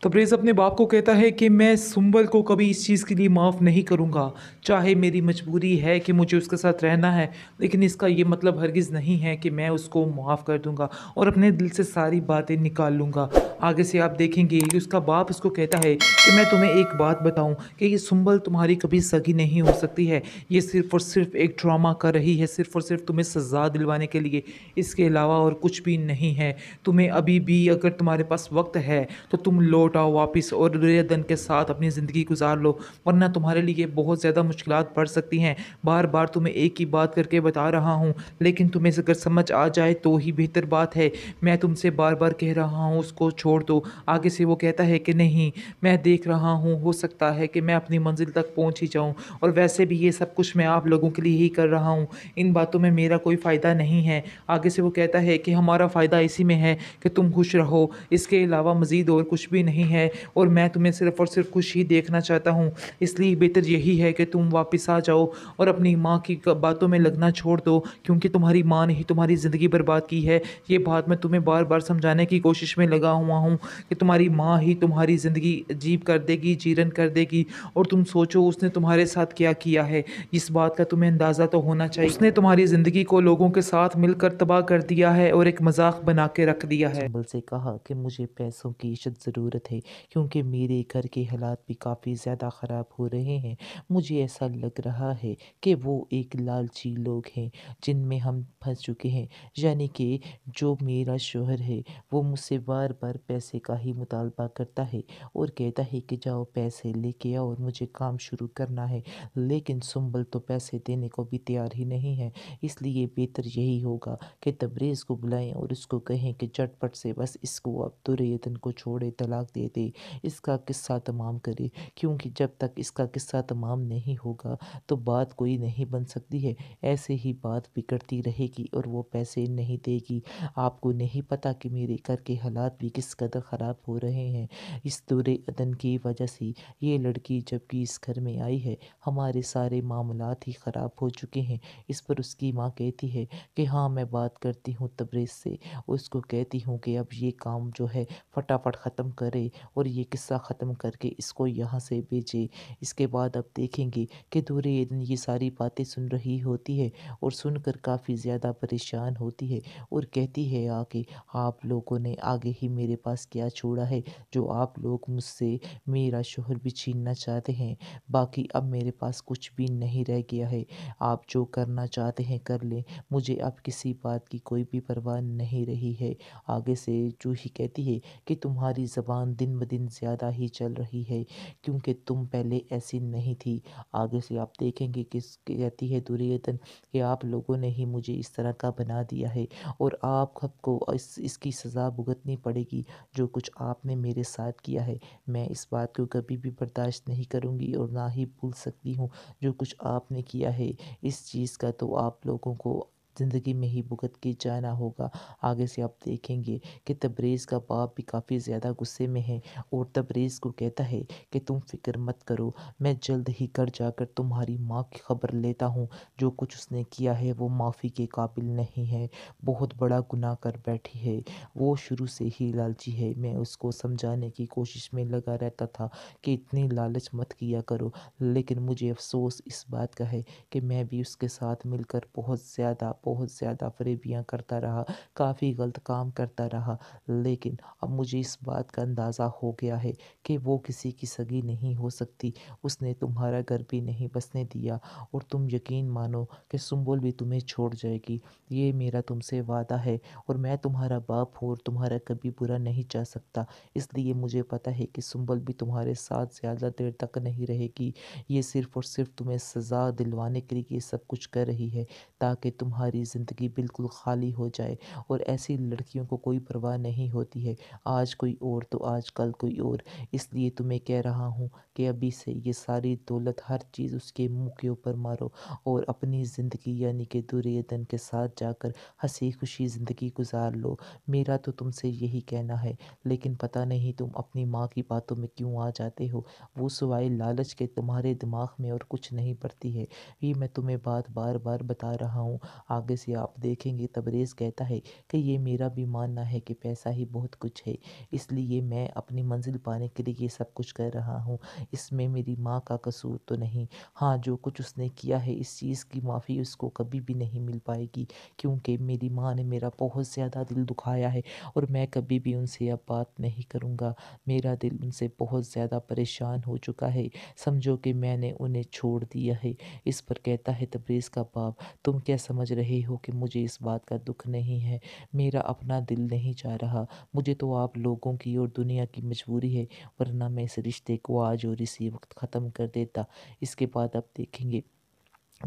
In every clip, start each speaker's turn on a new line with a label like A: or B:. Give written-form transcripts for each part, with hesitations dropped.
A: तबरेज़ अपने बाप को कहता है कि मैं सुंबल को कभी इस चीज़ के लिए माफ़ नहीं करूँगा। चाहे मेरी मजबूरी है कि मुझे उसके साथ रहना है, लेकिन इसका ये मतलब हरगिज़ नहीं है कि मैं उसको माफ़ कर दूँगा और अपने दिल से सारी बातें निकाल लूँगा। आगे से आप देखेंगे कि उसका बाप उसको कहता है कि मैं तुम्हें एक बात बताऊँ कि ये सुंबल तुम्हारी कभी सगी नहीं हो सकती है। ये सिर्फ़ और सिर्फ़ एक ड्रामा कर रही है, सिर्फ़ और सिर्फ़ तुम्हें सज़ा दिलवाने के लिए। इसके अलावा और कुछ भी नहीं है। तुम्हें अभी भी अगर तुम्हारे पास वक़्त है, तो तुम लौट आओ वापस और दुर्योधन के साथ अपनी ज़िंदगी गुजार लो, वरना तुम्हारे लिए बहुत ज़्यादा मुश्किलात बढ़ सकती हैं। बार बार तुम्हें एक ही बात करके बता रहा हूँ, लेकिन तुम्हें अगर समझ आ जाए तो ही बेहतर बात है। मैं तुमसे बार बार कह रहा हूँ उसको छोड़ दो। आगे से वो कहता है कि नहीं, मैं देख रहा हूँ, हो सकता है कि मैं अपनी मंजिल तक पहुँच ही जाऊँ, और वैसे भी ये सब कुछ मैं आप लोगों के लिए ही कर रहा हूँ। इन बातों में मेरा कोई फ़ायदा नहीं है। आगे से वो कहता है कि हमारा फ़ायदा इसी में है कि तुम खुश रहो, इसके अलावा मज़ीद और कुछ भी नहीं है, और मैं तुम्हें सिर्फ़ और सिर्फ़ खुश ही देखना चाहता हूँ। इसलिए बेहतर यही है कि तुम वापस आ जाओ और अपनी माँ की बातों में लगना छोड़ दो, क्योंकि तुम्हारी माँ ने ही तुम्हारी ज़िंदगी बर्बाद की है। ये बात मैं तुम्हें बार बार समझाने की कोशिश में लगा हुआ हूँ कि तुम्हारी माँ ही तुम्हारी ज़िंदगी अजीब कर देगी, जीरन कर देगी, और तुम सोचो उसने तुम्हारे साथ क्या किया है। इस बात का तुम्हें अंदाज़ा तो होना चाहिए। उसने तुम्हारी ज़िंदगी को लोगों के साथ मिलकर तबाह कर दिया है और एक मजाक बना के रख दिया है।
B: संभल से कहा कि मुझे पैसों की ज़रूरत है, क्योंकि मेरे घर के हालात भी काफ़ी ज़्यादा ख़राब हो रहे हैं। मुझे ऐसा लग रहा है कि वो एक लालची लोग हैं जिनमें हम फंस चुके हैं। यानी कि जो मेरा शोहर है वो मुझसे बार बार पैसे का ही मुतालबा करता है और कहता है कि जाओ पैसे लेके आओ और मुझे काम शुरू करना है, लेकिन सुंबल तो पैसे देने को भी तैयार ही नहीं है। इसलिए बेहतर यही होगा कि तबरेज़ को बुलाएं और उसको कहें कि झटपट से बस इसको अब दुर्योधन को छोड़े, तलाक दे दे, इसका किस्सा तमाम करे, क्योंकि जब तक इसका किस्सा तमाम नहीं होगा तो बात कोई नहीं बन सकती है। ऐसे ही बात बिगड़ती रहेगी और वो पैसे नहीं देगी। आपको नहीं पता कि मेरे घर के हालात भी किस कदर ख़राब हो रहे हैं। इस दुर्योधन की वजह से ये लड़की जब की इस घर में आई है, हमारे सारे मामलात ही ख़राब हो चुके हैं। इस पर उसकी माँ कहती है कि हाँ, मैं बात करती हूँ तबरेज़ से, उसको कहती हूँ कि अब ये काम जो है फटाफट ख़त्म करे और ये किस्सा ख़त्म करके इसको यहाँ से भेजे। इसके बाद अब देखेंगे कि दुर्योधन ये सारी बातें सुन रही होती है और सुनकर काफ़ी ज़्यादा परेशान होती है और कहती है आके, आप लोगों ने आगे ही मेरे पास क्या छोड़ा है जो आप लोग मुझसे मेरा शोहर भी छीनना चाहते हैं। बाकी अब मेरे पास कुछ भी नहीं रह गया है। आप जो करना चाहते हैं कर लें, मुझे अब किसी बात की कोई भी परवाह नहीं रही है। आगे से जूही कहती है कि तुम्हारी ज़बान दिन ब दिन ज़्यादा ही चल रही है, क्योंकि तुम पहले ऐसी नहीं थी। आगे से आप देखेंगे कि कहती है दुर्योधन कि आप लोगों ने ही मुझे इस तरह का बना दिया है और आप सबको इसकी सज़ा भुगतनी पड़ेगी जो कुछ आपने मेरे साथ किया है। मैं इस बात को कभी भी बर्दाश्त नहीं करूँगी और ना ही भूल सकती हूँ जो कुछ आपने किया है। इस चीज़ का तो आप लोगों को ज़िंदगी में ही भुगत के जाना होगा। आगे से आप देखेंगे कि तबरेज़ का बाप भी काफ़ी ज़्यादा गुस्से में है और तबरेज़ को कहता है कि तुम फ़िक्र मत करो, मैं जल्द ही घर जाकर तुम्हारी माँ की खबर लेता हूँ। जो कुछ उसने किया है वो माफ़ी के काबिल नहीं है, बहुत बड़ा गुनाह कर बैठी है। वो शुरू से ही लालची है। मैं उसको समझाने की कोशिश में लगा रहता था कि इतनी लालच मत किया करो, लेकिन मुझे अफ़सोस इस बात का है कि मैं भी उसके साथ मिलकर बहुत ज़्यादा फ़रेबियाँ करता रहा, काफ़ी गलत काम करता रहा। लेकिन अब मुझे इस बात का अंदाज़ा हो गया है कि वो किसी की सगी नहीं हो सकती। उसने तुम्हारा घर भी नहीं बसने दिया और तुम यकीन मानो कि सुंबल भी तुम्हें छोड़ जाएगी। ये मेरा तुमसे वादा है और मैं तुम्हारा बाप हूँ और तुम्हारा कभी बुरा नहीं चाह सकता। इसलिए मुझे पता है कि सुंबल भी तुम्हारे साथ ज़्यादा देर तक नहीं रहेगी। ये सिर्फ़ और सिर्फ़ तुम्हें सज़ा दिलवाने के लिए ये सब कुछ कर रही है, ताकि तुम्हारी ज़िंदगी बिल्कुल खाली हो जाए। और ऐसी लड़कियों को कोई परवाह नहीं होती है, आज कोई और तो आज कल कोई और। इसलिए तुम्हें कह रहा हूँ कि अभी से ये सारी दौलत हर चीज़ उसके मुँह के ऊपर मारो और अपनी ज़िंदगी यानी कि दुर्योधन के साथ जाकर हँसी खुशी ज़िंदगी गुजार लो। मेरा तो तुमसे यही कहना है, लेकिन पता नहीं तुम अपनी माँ की बातों में क्यों आ जाते हो। वो सिवाय लालच के तुम्हारे दिमाग में और कुछ नहीं पड़ती है। ये मैं तुम्हें बात बार बार बता रहा हूँ। آگے سے آپ دیکھیں گے تبریز کہتا ہے کہ یہ میرا بھی ماننا ہے کہ پیسہ ہی بہت کچھ ہے، اس لیے میں اپنی منزل پانے کے لیے یہ سب کچھ کر رہا ہوں، اس میں میری ماں کا قصور تو نہیں۔ ہاں، جو کچھ اس نے کیا ہے اس چیز کی معافی اس کو کبھی بھی نہیں مل پائے گی، کیونکہ میری ماں نے میرا بہت زیادہ دل دکھایا ہے اور میں کبھی بھی ان سے اب بات نہیں کروں گا۔ میرا دل ان سے بہت زیادہ پریشان ہو چکا ہے، سمجھو کہ میں نے انہیں چھوڑ دیا ہے۔ اس پر کہتا ہے تبریز کا باپ، تم کیا سمجھ رہے ہو کہ مجھے اس بات کا دکھ نہیں ہے؟ میرا اپنا دل نہیں چاہ رہا، مجھے تو آپ لوگوں کی اور دنیا کی مجبوری ہے، ورنہ میں اس رشتے کو آج اور اسی وقت ختم کر دیتا۔ اس کے بعد آپ دیکھیں گے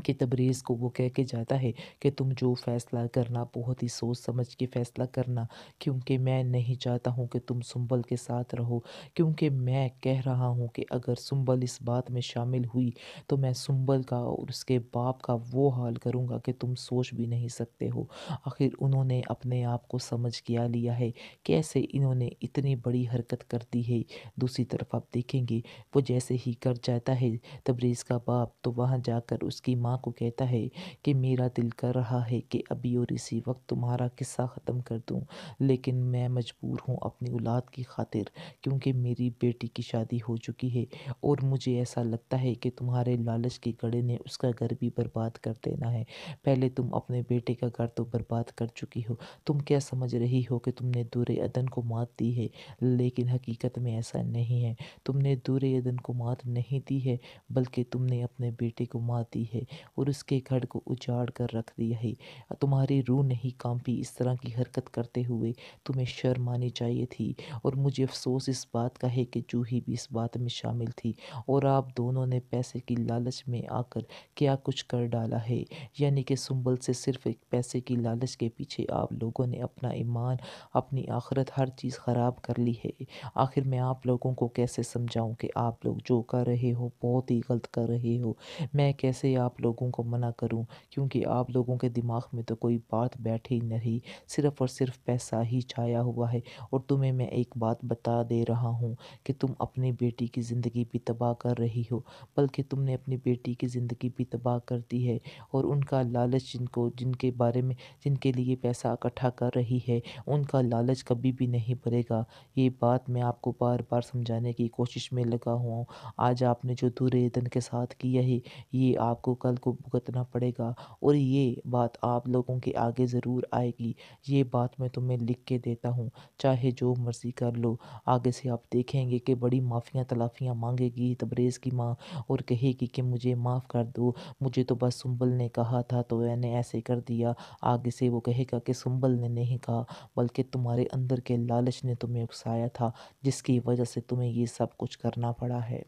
B: کہ تبریز کو وہ کہہ کے جاتا ہے کہ تم جو فیصلہ کرنا بہت ہی سوچ سمجھ کے فیصلہ کرنا، کیونکہ میں نہیں چاہتا ہوں کہ تم سنبل کے ساتھ رہو، کیونکہ میں کہہ رہا ہوں کہ اگر سنبل اس بات میں شامل ہوئی تو میں سنبل کا اور اس کے باپ کا وہ حال کروں گا کہ تم سوچ بھی نہیں سکتے ہو۔ آخر انہوں نے اپنے آپ کو سمجھ کیا لیا ہے، کیسے انہوں نے اتنی بڑی حرکت کر دی ہے۔ دوسری طرف آپ دیکھیں گے وہ جیسے ہی کر جاتا ہے تبریز کا باپ، تو وہاں جا کر اس کی ماں کو کہتا ہے کہ میرا دل کر رہا ہے کہ ابھی اور اسی وقت تمہارا قصہ ختم کر دوں، لیکن میں مجبور ہوں اپنی اولاد کی خاطر، کیونکہ میری بیٹی کی شادی ہو چکی ہے اور مجھے ایسا لگتا ہے کہ تمہارے لالچ کے گڑھے نے اس کا گھر بھی برباد کر دینا ہے۔ پہلے تم اپنے بیٹے کا گھر تو برباد کر چکی ہو، تم کیا سمجھ رہی ہو کہ تم نے دور عدن کو مات دی ہے، لیکن حقیقت میں ایسا نہیں ہے۔ تم نے دور عدن کو مات نہیں دی ہے، بلکہ تم نے اپنے بیٹے کو مات دی ہے اور اس کے گھر کو اجاڑ کر رکھ دیا ہے۔ تمہاری روح نہیں کانپی اس طرح کی حرکت کرتے ہوئے، تمہیں شرم آنی چاہیے تھی، اور مجھے افسوس اس بات کا ہے کہ جوہی بھی اس بات میں شامل تھی، اور آپ دونوں نے پیسے کی لالچ میں آ کر کیا کچھ کر ڈالا ہے، یعنی کہ سنبل سے صرف ایک پیسے کی لالچ کے پیچھے آپ لوگوں نے اپنا ایمان، اپنی آخرت، ہر چیز خراب کر لی ہے۔ آخر میں آپ لوگوں کو کیسے سمجھاؤں کہ آپ لوگ جو کر رہے ہو بہت ہی غلط کر رہے ہو؟ میں کیسے آپ لوگوں کو منع کروں، کیونکہ آپ لوگوں کے دماغ میں تو کوئی بات بیٹھی نہیں، صرف اور صرف پیسہ ہی چھایا ہوا ہے۔ اور تمہیں میں ایک بات بتا دے رہا ہوں کہ تم اپنی بیٹی کی زندگی بھی تباہ کر رہی ہو، بلکہ تم نے اپنی بیٹی کی زندگی بھی تباہ کر دی ہے، اور ان کا لالچ جن کے لیے پیسہ اکٹھا کر رہی ہے، ان کا لالچ کبھی بھی نہیں بھرے گا۔ یہ بات میں آپ کو بار بار سمجھانے کی کوشش میں لگا ہوا ہوں۔ آج آپ نے جو دور ایدن کے ساتھ کیا ہے، یہ آپ کو کل کو بھگتنا پڑے گا، اور یہ بات آپ لوگوں کے آگے ضرور آئے گی۔ یہ بات میں تمہیں لکھ کے دیتا ہوں، چاہے جو مرضی کر لو۔ آگے سے آپ دیکھیں گے کہ بڑی معافیاں تلافیاں مانگے گی تبریز کی ماں، اور کہے گی کہ مجھے معاف کر دو، مجھے تو بس سنبل نے کہا تھا تو میں نے ایسے کر دیا۔ آگے سے وہ کہے گا کہ سنبل نے نہیں کہا، بلکہ تمہارے اندر کے لالچ نے تمہیں اکسایا تھا، جس کی وجہ سے تمہیں یہ سب کچھ کرنا پڑا ہے۔